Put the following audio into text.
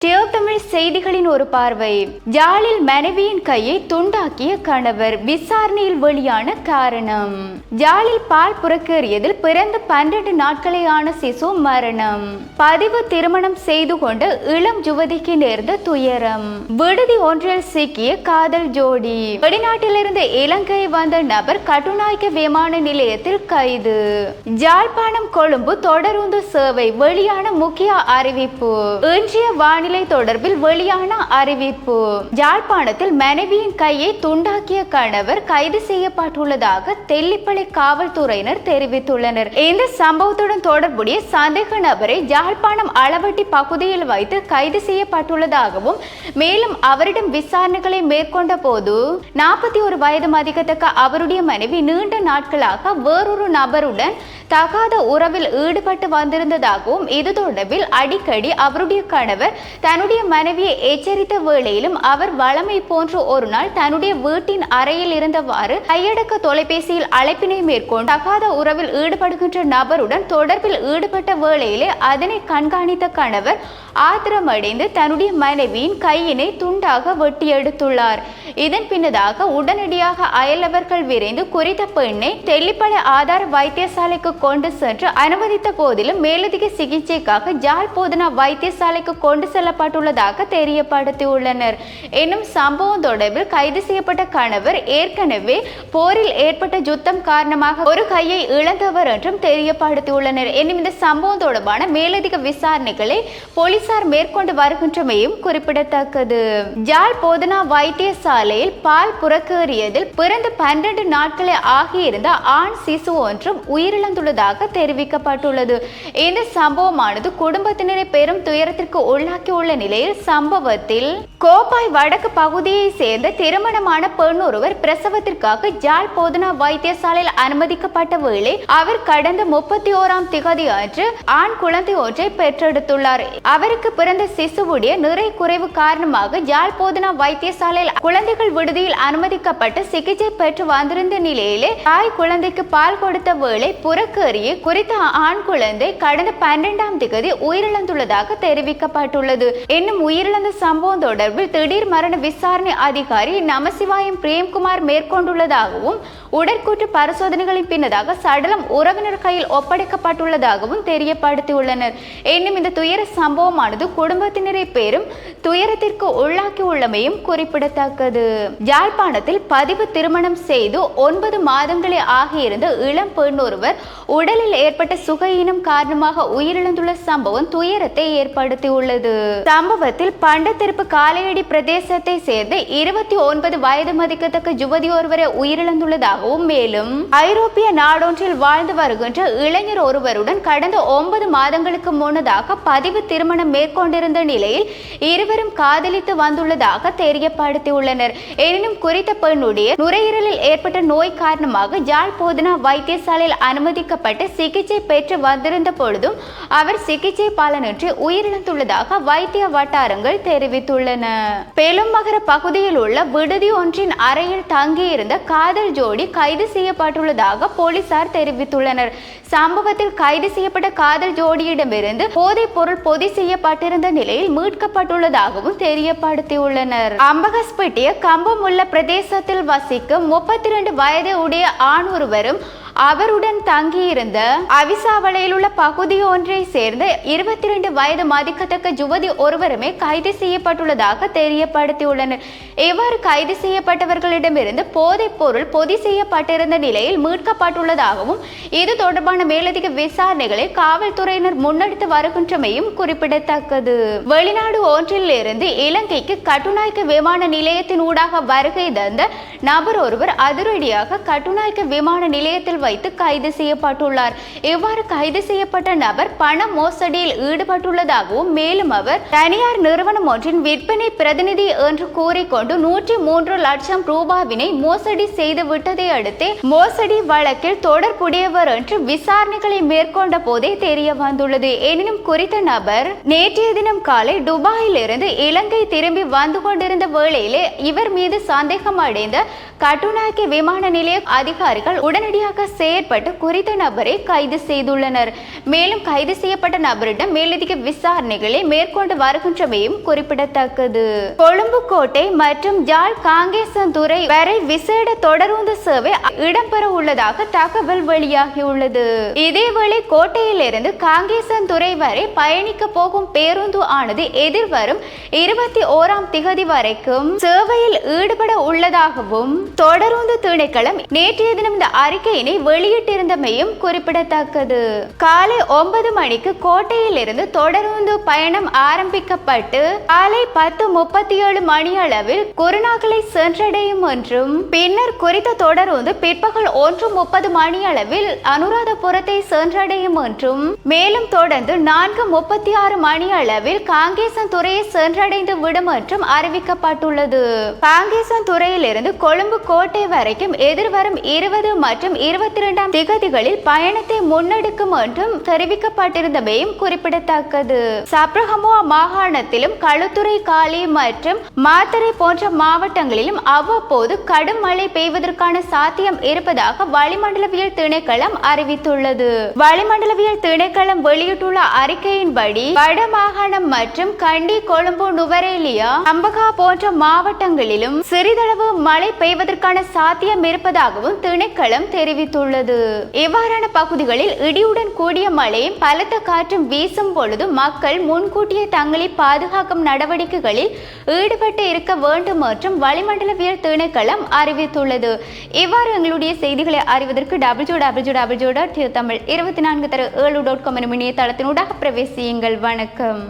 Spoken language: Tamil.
தமிழ் செய்திகளின் ஒரு பார்வை. ஜாலில் மனைவியின் கையை துண்டாக்கிய கணவர், விசாரணையில் வெளியான காரணம். ஜாலில் பால் புறக்கேறியதில் பிறந்த 12 நாட்களே ஆன சிசு மரணம். பதிவு திருமணம் செய்து கொண்ட இளம் யுவதிக்கு நேர்ந்த துயரம். விடுதி ஒன்றில் சிக்கிய காதல் ஜோடி. வெளிநாட்டிலிருந்து இலங்கை வந்த நபர் கட்டுநாயக்க விமான நிலையத்தில் கைது. ஜாழ்ப்பாணம் கொழும்பு தொடருந்து சேவை வெளியான முக்கிய அறிவிப்பு. இன்றைய வானிலை தொடர்பில் வெளியான அறிவிப்பு. யாழ்ப்பாணத்தில் மனைவியின் கையை துண்டாக்கிய கணவர் கைது செய்யப்பட்டுள்ளதாக தெல்லிப்பளை காவல்துறையினர் தெரிவித்துள்ளனர். இந்த சம்பவத்துடன் தொடர்புடைய சந்தேக நபரை யாழ்ப்பாணம் அளவட்டி பகுதியில் வைத்து கைது செய்யப்பட்டுள்ளதாகவும், மேலும் அவரிடம் விசாரணைகளை மேற்கொண்ட போது 41 வயது மதிக்கத்தக்க அவருடைய மனைவி நீண்ட நாட்களாக வேறொரு நபருடன் தகாத உறவில் ஈடுபட்டு வந்திருந்ததாகவும், இது தொடர்பில் அடிக்கடி அவருடைய கணவர் தன்னுடைய மனைவியை எச்சரித்த வேளையிலும் அவர் வளமை போன்று ஒரு நாள் தன்னுடைய வீட்டின் அறையில் இருந்தவாறு கையடக்க தொலைபேசியில் அழைப்பினை மேற்கொண்டு தகாத உறவில் ஈடுபடுகின்ற நபருடன் தொடர்பில் ஈடுபட்ட வேளையிலே அதனை கண்காணித்த கணவர் ஆத்திரமடைந்து தன்னுடைய மனைவியின் கையினை துண்டாக வெட்டி எடுத்துள்ளார். இதன் பின்னதாக உடனடியாக அயலவர்கள் விரைந்து குறித்த பெண்ணை தெல்லிப்பளை ஆதார வைத்தியசாலைக்கு கொண்டு சென்று அனுமதித்த போதிலும் மேலதிக சிகிச்சைக்காக ஜாழ் போதனா வைத்தியசாலைக்கு கொண்டு செல்லப்பட்டுள்ளதாக தெரியப்படுத்தியுள்ளனர். என்னும் சம்பவம் தொடர்பில் கைது செய்யப்பட்ட கணவர் ஏற்கனவே போரில் ஏற்பட்ட யுத்தம் காரணமாக ஒரு கையை இழந்தவர் என்றும் தெரியப்படுத்தியுள்ளனர். என்னும் இந்த சம்பவம் தொடர்பான மேலதிக விசாரணைகளை போலீசார் மேற்கொண்டு வருகின்றமையும் குறிப்பிடத்தக்கது. ஜாழ் போதனா வைத்தியசாலையில் பால் புறக்கேறியதில் பிறந்த 12 நாட்களே ஆகியிருந்த ஆண் சிசு ஒன்றும் உயிரிழந்துள்ளதாக தெரிவிக்கப்பட்டுள்ளது. இந்த சம்பவமானது குடும்பத்தினரை பெரும் துயரத்திற்கு உள்ளாக்கியுள்ள நிலையில் சம்பவத்தில் கோப்பாய் வடக்கு பகுதியை சேர்ந்த திருமணமான பெண் ஒருவர் பிரசவத்திற்காக ஜாழ் போதனா வைத்தியசாலையில் அனுமதிக்கப்பட்ட வேளை அவர் கடந்த 31ஆம் திகதி அன்று ஆண் குழந்தை ஒன்றை பெற்றெடுத்துள்ளார். அவருக்கு பிறந்த சிசுவுடைய நிறை குறைவு காரணமாக ஜாழ் போதனா வைத்தியசாலையில் குழந்தைகள் விடுதியில் அனுமதிக்கப்பட்டு சிகிச்சை பெற்று வந்திருந்த நிலையிலே தாய் குழந்தைக்கு பால் கொடுத்த வேளை புறக்கேறிய குறித்த ஆண் குழந்தை கடந்த 12ஆம் திகதி உயிரிழந்துள்ளதாக தெரிவிக்கப்பட்டுள்ளது. இன்னும் உயிரிழந்த சம்பவம் தொடர்பில் திடீர் மரண விசாரணை அதிகாரி நமசிவாயம் பிரேம்குமார் மேற்கொண்டுள்ளதாகவும், உடற்கூற்று பரிசோதனைகளின் பின்னதாக சடலம் உறவினர் கையில் ஒப்படைக்கப்பட்டுள்ளதாகவும் தெரியப்படுத்தியுள்ளனர். இன்னும் இந்த துயர சம்பவமானது குடும்பத்தினரை பெரும் துயரத்திற்கு உள்ளாக்கியுள்ளமையும் குறிப்பிடத்தக்கது. யாழ்ப்பாணத்தில் பதிவு திருமணம் செய்து 9 மாதங்களே ஆகியிருந்த இளம் பெண் ஒருவர் உடலில் ஏற்பட்ட சுகையினம் காரணமாக உயிரிழந்துள்ள சம்பவம் துயரத்தை ஏற்படுத்தியுள்ளது. சம்பவத்தில் பண்டத்திருப்பு காலையடி பிரதேசத்தை சேர்ந்த 29 வயது மதிக்கத்தக்க யுவதி ஒருவரை உயிரிழந்துள்ளதாகவும், மேலும் ஐரோப்பிய நாடொன்றில் வாழ்ந்து வருகின்ற இளைஞர் ஒருவருடன் கடந்த 9 மாதங்களுக்கு முன்னதாக பதிவு திருமணம் மேற்கொண்டிருந்த நிலையில் இருவரும் காதலித்து வந்துள்ளதாக தெரியப்படுத்தியுள்ளனர். எனினும் குறித்த பெண்ணுடைய நுரையீரலில் ஏற்பட்ட நோய் காரணமாக ஜாழ் போதனா வைத்தியசாலையில் அனுமதிக்கப்பட்டு சிகிச்சை பெற்று வந்திருந்த பொழுதும் அவர் சிகிச்சை பலனின்றி உயிரிழந்துள்ளதாக வைத்திய வட்டாரங்கள் தெரிவித்துள்ளன. பெலுமகர பகுதியில் உள்ள விடுதி ஒன்றின் அறையில் தங்கியிருந்த காதல் ஜோடி கைது செய்யப்பட்டுள்ளதாக போலீசார் தெரிவித்துள்ளனர். சம்பவத்தில் கைது செய்யப்பட்ட காதல் ஜோடியிடமிருந்து போதைப் பொருள் பொதி செய்யப்பட்டிருந்த நிலையில் மீட்கப்பட்டுள்ளதாகவும் தெரியப்படுத்தியுள்ளனர். அம்பகஸ்பட்டிய கம்பமுள்ள பிரதேசத்தில் வசிக்கும் 32 வயது உடைய ஆண் ஒருவரும் அவருடன் தங்கியிருந்த அவிசாவளையில் உள்ள பகுதி ஒன்றை சேர்ந்த 22 வயது மதிக்கத்தக்க யுவதி ஒருவருமே கைது செய்யப்பட்டுள்ளதாக தெரியப்படுத்தியுள்ளனர். இவ்வாறு கைது செய்யப்பட்டவர்களிடமிருந்து போதைப் பொருள் பொதி செய்யப்பட்டிருந்த நிலையில் மீட்கப்பட்டுள்ளதாகவும், இது தொடர்பான மேலதிக விசாரணைகளை காவல்துறையினர் முன்னெடுத்து வருகின்றமையும் குறிப்பிடத்தக்கது. வெளிநாடு ஒன்றில் இருந்து இலங்கைக்கு கட்டுநாயக்க விமான நிலையத்தின் ஊடாக வருகை தந்த நபர் ஒருவர் அதிரடியாக கட்டுநாயக்க விமான நிலையத்தில் வைத்து கைது செய்யப்பட்டுள்ளார். இவ்வாறு கைது செய்யப்பட்ட நபர் பண மோசடியில் ஈடுபட்டுள்ளதாகவும், மேலும் அவர் தனியார் நிறுவனம் ஒன்றின் விற்பனை பிரதிநிதி என்று கூறிக்கொண்டு 103 லட்சம் ரூபாவினை மோசடி செய்து விட்டதை அடுத்து மோசடி வழக்கில் தொடர்புடையவர் என்று விசாரணைகளை மேற்கொண்ட போதே தெரிய வந்துள்ளது. எனினும் குறித்த நபர் நேற்றைய தினம் காலை துபாயில் இருந்து இலங்கை திரும்பி வந்து கொண்டிருந்த வேளையிலே இவர் மீது சந்தேகம் அடைந்த கட்டுநாயக்க விமான நிலைய அதிகாரிகள் உடனடியாக செயற்பட்டு குறித்த நபரை கைது செய்துள்ளனர். மேலும் கைது செய்யப்பட்ட நபரிடம் மேலதிக விசாரணைகளை மேற்கொண்டு வருகின்றமையும் குறிப்பிடத்தக்கது. கொழும்பு கோட்டை மற்றும் யாழ் காங்கேசன்துறை வரை விசேட தொடருந்து சேவை இடம்பெற உள்ளதாக தகவல் வெளியாகியுள்ளது. இதேவேளை கோட்டையிலிருந்து காங்கேசன்துறை வரை பயணிக்க போகும் பேருந்து ஆனது எதிர்வரும் 21ஆம் திகதி வரைக்கும் சேவையில் ஈடுபட உள்ளதாகவும் தொடருந்து திணைக்களம் நேற்றைய தினம் இந்த அறிக்கையினை வெளியிட்டிருந்தமையும் குறிப்பிடத்தக்கது. காலை 9 மணிக்கு கோட்டையிலிருந்து தொடருந்து பயணம் ஆரம்பிக்கப்பட்டு காலை 10:37 மணி அளவில் குருநாகலை சென்றடையும் என்றும் பின்னர் குறித்த தொடருந்து பிற்பகல் 1:30 மணி அளவில் அனுராதபுரத்தை சென்றடையும் என்றும் மேலும் தொடர்ந்து 4:36 மணி அளவில் காங்கேசன்துறையை சென்றடைந்து விடும் என்றும் அறிவிக்கப்பட்டுள்ளது. காங்கேசன்துறையிலிருந்து கொழும்பு கோட்டை வரைக்கும் எதிர்வரும் 20 மற்றும் 22ஆம் திகதிகளில் பயணத்தை முன்னெடுக்கும் என்றும் தெரிவிக்கப்பட்டிருந்தமையும் குறிப்பிடத்தக்கது. சப்ரகமுவா மாகாணத்திலும் களுத்துறை, காலி மற்றும் மாத்தறை போன்ற மாவட்டங்களிலும் அவ்வப்போது கடும் மழை பெய்வதற்கான சாத்தியம் இருப்பதாக வளிமண்டலவியல் திணைக்களம் அறிவித்துள்ளது. வளிமண்டலவியல் திணைக்களம் வெளியிட்டுள்ள அறிக்கையின்படி வட மாகாணம் மற்றும் கண்டி, கொழும்பு, நுவரேலியா, அம்பகா போன்ற மாவட்டங்களிலும் சிறிதளவு மழை பெய்வதற்கான சாத்தியம் இருப்பதாகவும் திணைக்களம் தெரிவித்துள்ளது. இவ்வாறான பகுதிகளில் இடியுடன் கூடிய மழையும் பலத்த காற்றும் வீசும் பொழுது மக்கள் முன்கூட்டியே தங்களை பாதுகாக்கும் நடவடிக்கைகளில் ஈடுபட்டு இருக்க வேண்டும் மற்றும் வளிமண்டலவியல் திணைக்களம் அறிவித்துள்ளது. இவ்வாறு எங்களுடைய செய்திகளை அறிவதற்கு www.tamil24/7.com எனும் இணையதளத்தினூடாக பிரவேசியுங்கள். வணக்கம்.